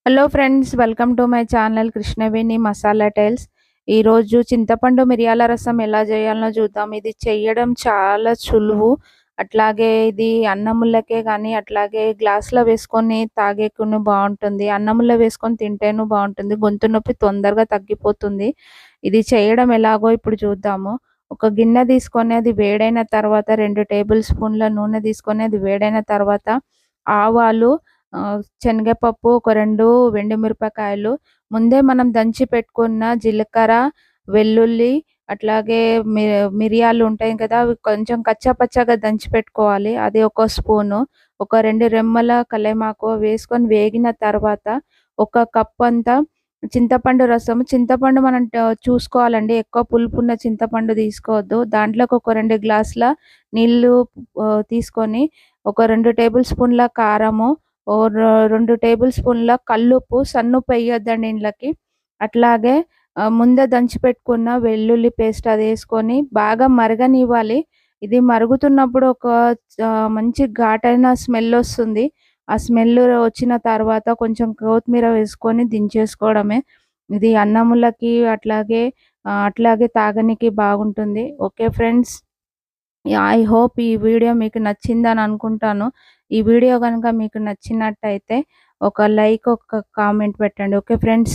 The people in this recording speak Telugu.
Hello friends, welcome to my channel Krishnaveni masala tiles. ఈరోజు చింతపండు మిరియాల రసం ఎలా చేయాలో చూద్దాం. ఇది చేయడం చాలా సులువు. అట్లాగే ఇది అన్నములకే కానీ అట్లాగే గ్లాస్లో వేసుకొని తాగేకును బాగుంటుంది. అన్నములో వేసుకొని తింటేను బాగుంటుంది. గొంతు నొప్పి తొందరగా తగ్గిపోతుంది. ఇది చేయడం ఎలాగో ఇప్పుడు చూద్దాము. ఒక గిన్నె తీసుకొని అది వేడైన తర్వాత 2 టేబుల్ స్పూన్ల నూనె తీసుకొని అది వేడైన తర్వాత ఆవాలు, శనగపప్పు, ఒక 2 మిరపకాయలు, ముందే మనం దంచి పెట్టుకున్న జీలకర్ర, వెల్లుల్లి, అట్లాగే మిరియాలు ఉంటాయి కదా, అవి కొంచెం కచ్చా పచ్చాగా దంచి పెట్టుకోవాలి. అది ఒక స్పూను. ఒక 2 రెమ్మల కల్లేమాకు వేసుకొని వేగిన తర్వాత ఒక కప్పంతా చింతపండు రసము. చింతపండు మనం చూసుకోవాలండి. ఎక్కువ పులుపున్న చింతపండు తీసుకోవద్దు. దాంట్లోకి ఒక 2 గ్లాసుల నీళ్ళు తీసుకొని ఒక 2 టేబుల్ స్పూన్ల కారము, ఓ 2 టేబుల్ స్పూన్ల కల్లుప్పు, సన్నుప్పు ఎయ్యొద్దండి ఇందులోకి. అట్లాగే ముందే దంచి పెట్టుకున్న వెల్లుల్లి పేస్ట్ అదేసుకొని బాగా మరగనివ్వాలి. ఇది మరుగుతున్నప్పుడు ఒక మంచి ఘాటైన స్మెల్లొస్తుంది. ఆ స్మెల్ వచ్చిన తర్వాత కొంచెం కొత్తిమీర వేసుకొని దించేసుకోవడమే. ఇది అన్నములకి అట్లాగే తాగనీకి బాగుంటుంది. Okay friends. ఐ హోప్ ఈ వీడియో మీకు నచ్చిందని అనుకుంటాను. ఈ వీడియో గనుక మీకు నచ్చినట్టయితే ఒక లైక్, ఒక కామెంట్ పెట్టండి. Okay friends.